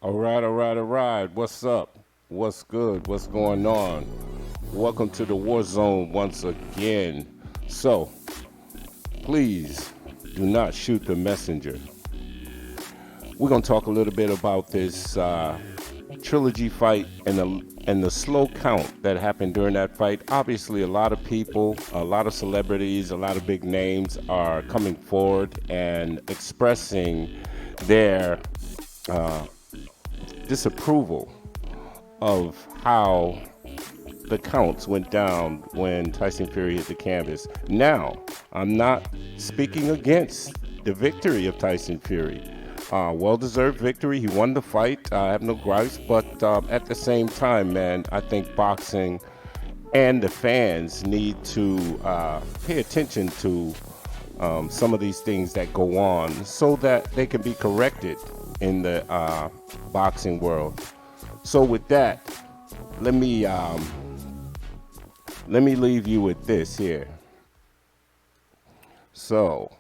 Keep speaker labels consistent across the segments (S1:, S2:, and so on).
S1: All right. What's up? What's good? What's going on? Welcome to the War Zone once again. So, please do not shoot the messenger. We're going to talk a little bit about this Trilogy fight and the slow count that happened during that fight. Obviously, a lot of people, a lot of celebrities, a lot of big names are coming forward and expressing their disapproval of how the counts went down when Tyson Fury hit the canvas. Now, I'm not speaking against the victory of Tyson Fury. Well-deserved victory. He won the fight. I have no gripes. But at the same time, man, I think boxing and the fans need to pay attention to some of these things that go on so that they can be corrected in the boxing world. So with that, let me leave you with this here. So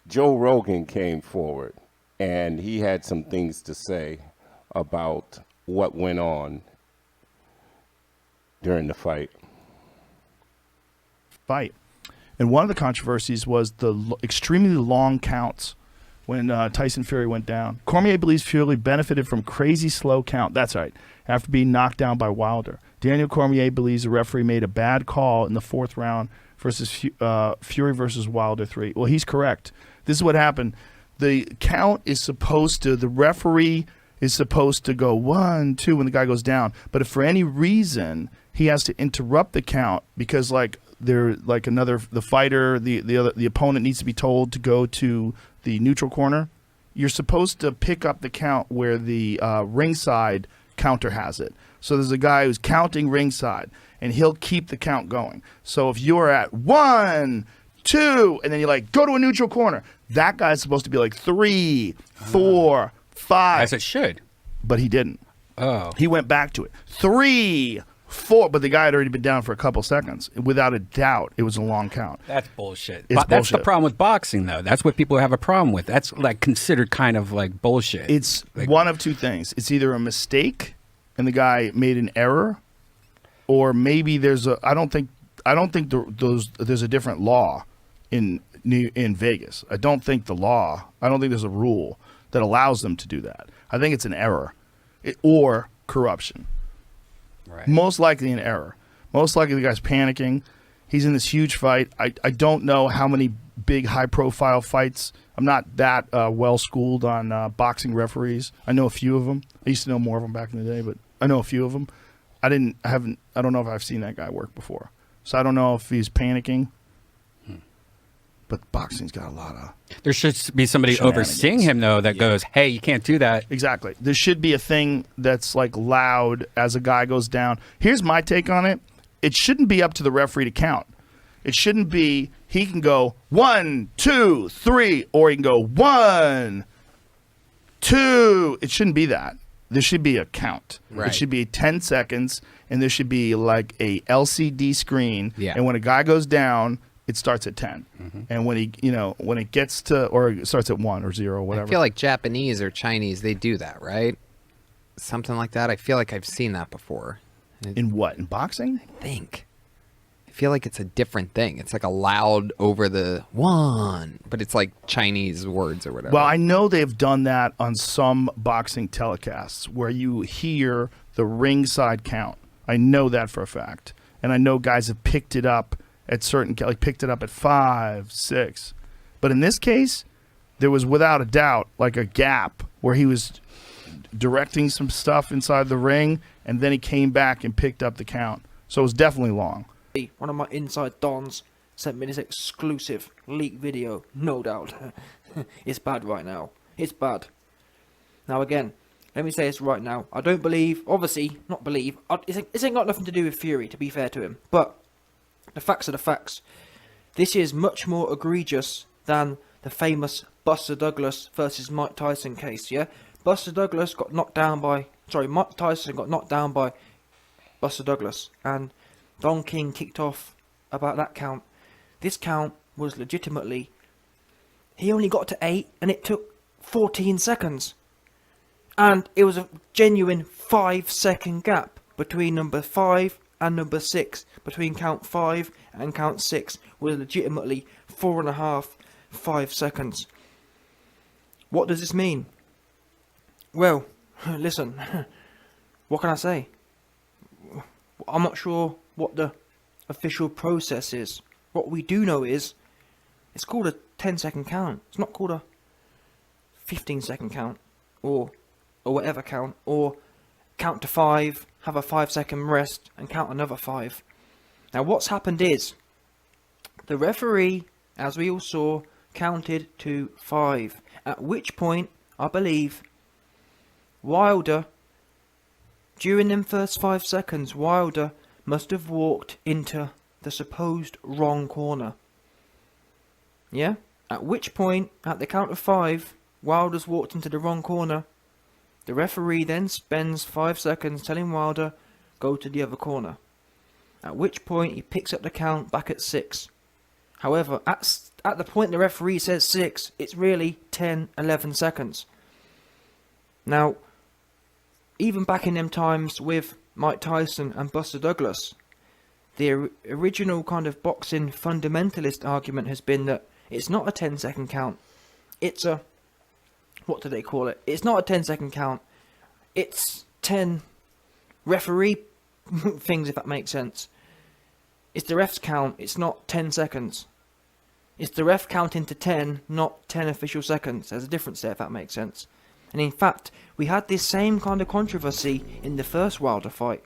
S1: Joe Rogan came forward and he had some things to say about what went on during the fight.
S2: And one of the controversies was the extremely long counts when Tyson Fury went down. Cormier believes Fury benefited from crazy slow count. That's right, after being knocked down by Wilder. Daniel Cormier believes the referee made a bad call in the fourth round versus Fury versus Wilder 3. Well, he's correct. This is what happened. The count is supposed to, the referee is supposed to go 1, 2 when the guy goes down. But if for any reason he has to interrupt the count because the fighter, the opponent needs to be told to go to the neutral corner, you're supposed to pick up the count where the ringside counter has it. So there's a guy who's counting ringside, and he'll keep the count going. So if you're at 1, 2, and then you go to a neutral corner, that guy's supposed to be 3, 4, 5.
S3: As it should.
S2: But he didn't.
S3: Oh.
S2: He went back to it. 3, 4, but the guy had already been down for a couple seconds. Without a doubt, it was a long count.
S3: That's bullshit.
S2: It's
S3: That's the
S2: bullshit.
S3: problem with boxing, though. That's what people have a problem with. That's considered kind of bullshit.
S2: It's one of two things. It's either a mistake and the guy made an error, or maybe there's a. I don't think there's a different law in Vegas. I don't think there's a rule that allows them to do that. I think it's an error, or corruption.
S3: Right.
S2: Most likely an error. Most likely the guy's panicking. He's in this huge fight. I don't know how many big high-profile fights. I'm not that well-schooled on boxing referees. I know a few of them. I used to know more of them back in the day, but I know a few of them. I don't know if I've seen that guy work before. So I don't know if he's panicking. But boxing's got a lot of...
S3: There should be somebody overseeing him, though, that goes, hey, you can't do that.
S2: Exactly. There should be a thing that's loud as a guy goes down. Here's my take on it. It shouldn't be up to the referee to count. It shouldn't be, he can go 1, 2, 3, or he can go 1, 2. It shouldn't be that. There should be a count.
S3: Right.
S2: It should be 10 seconds, and there should be a LCD screen.
S3: Yeah.
S2: And when a guy goes down, it starts at 10.
S3: Mm-hmm.
S2: And when when it gets to, or it starts at 1 or 0 or whatever.
S4: I feel like Japanese or Chinese, they do that, right? Something like that. I feel like I've seen that before.
S2: In what? In boxing?
S4: I think. I feel like it's a different thing. It's a loud over the 1, but it's Chinese words or whatever.
S2: Well, I know they've done that on some boxing telecasts where you hear the ringside count. I know that for a fact. And I know guys have picked it up at picked it up at 5, 6. But in this case, there was without a doubt a gap where he was directing some stuff inside the ring, and then he came back and picked up the count. So it was definitely long.
S5: One of my inside dons sent me this exclusive leak video, no doubt. It's bad right now. It's bad. Now again, let me say this right now. I don't believe, obviously, not believe, this ain't got nothing to do with Fury, to be fair to him. But the facts are the facts. This is much more egregious than the famous Buster Douglas versus Mike Tyson case, yeah? Mike Tyson got knocked down by Buster Douglas, and Don King kicked off about that count. This count was legitimately, he only got to 8 and it took 14 seconds. And it was a genuine 5-second gap between number 5 and number 6. Between count 5 and count 6 was legitimately 4.5, 5 seconds. What does this mean? Well, listen, what can I say? I'm not sure what the official process is. What we do know is it's called a 10-second count. It's not called a 15-second count or whatever count, or count to 5, have a 5-second rest and count another 5. Now what's happened is the referee, as we all saw, counted to 5, at which point I believe Wilder, during them first 5 seconds, Wilder must have walked into the supposed wrong corner. Yeah? At which point, at the count of 5, Wilder's walked into the wrong corner. The referee then spends 5 seconds telling Wilder, go to the other corner. At which point he picks up the count back at 6. However, at the point the referee says 6, it's really 10, 11 seconds. Now, even back in them times with Mike Tyson and Buster Douglas, the original kind of boxing fundamentalist argument has been that it's not a 10-second count. It's a... what do they call it? It's not a 10-second count. It's 10 referee things, if that makes sense. It's the ref's count. It's not 10 seconds. It's the ref counting to 10, not 10 official seconds. There's a difference there, if that makes sense. And in fact, we had this same kind of controversy in the first Wilder fight.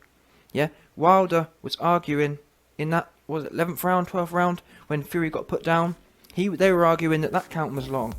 S5: Yeah, Wilder was arguing in that, was it 11th round, 12th round, when Fury got put down. They were arguing that that count was long.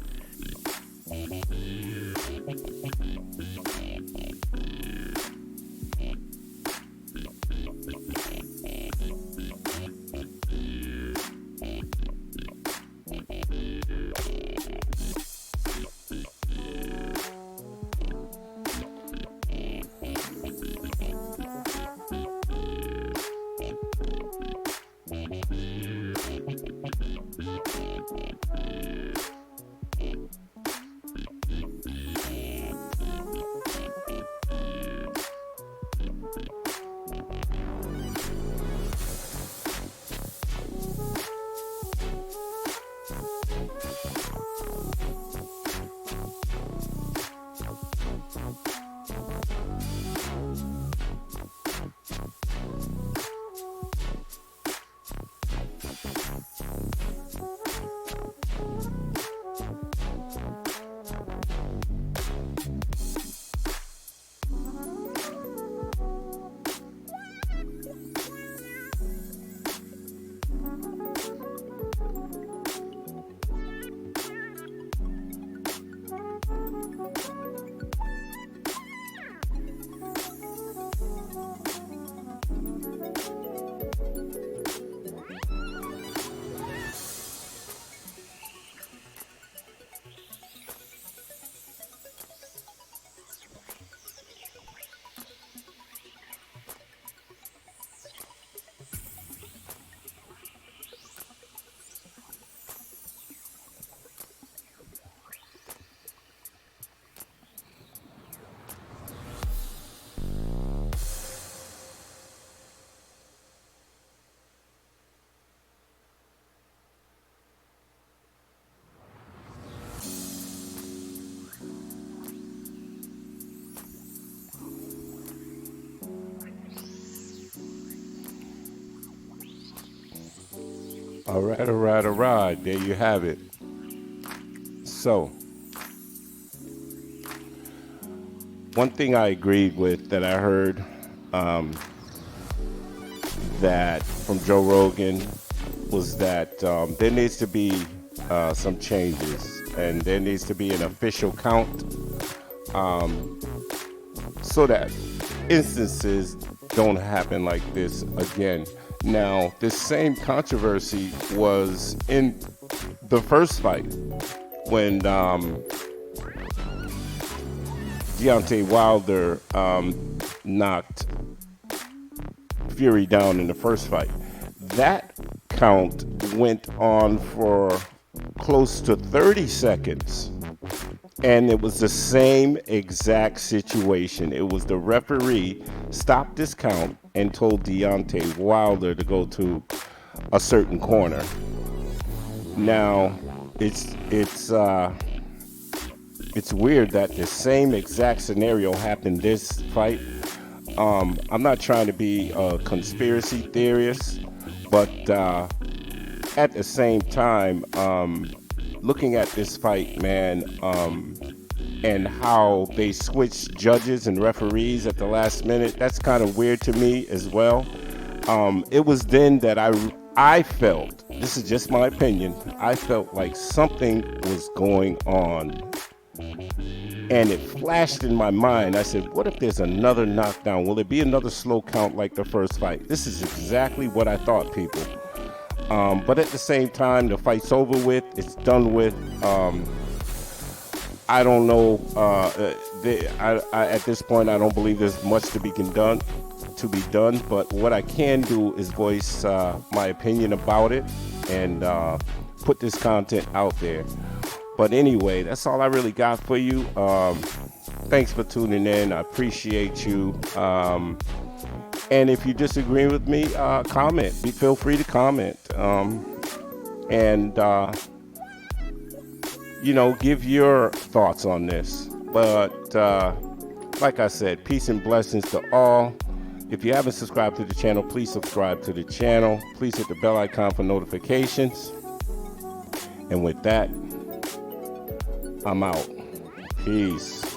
S1: All right. There you have it. So, one thing I agreed with that I heard that from Joe Rogan was that there needs to be some changes, and there needs to be an official count so that instances don't happen like this again. Now, this same controversy was in the first fight when Deontay Wilder knocked Fury down in the first fight. That count went on for close to 30 seconds. And it was the same exact situation. It was the referee stopped this count and told Deontay Wilder to go to a certain corner. Now, it's weird that the same exact scenario happened this fight. I'm not trying to be a conspiracy theorist, but at the same time, looking at this fight, man, and how they switched judges and referees at the last minute, that's kind of weird to me as well. It was then that I felt, this is just my opinion, I felt like something was going on. And it flashed in my mind. I said, what if there's another knockdown? Will it be another slow count like the first fight? This is exactly what I thought, people. But at the same time, the fight's over with. It's done with. I don't know. At this point, I don't believe there's much to be done. But what I can do is voice my opinion about it and put this content out there. But anyway, that's all I really got for you. Thanks for tuning in. I appreciate you. And if you disagree with me, comment. Feel free to comment. Give your thoughts on this. But like I said, peace and blessings to all. If you haven't subscribed to the channel, please subscribe to the channel. Please hit the bell icon for notifications. And with that, I'm out. Peace.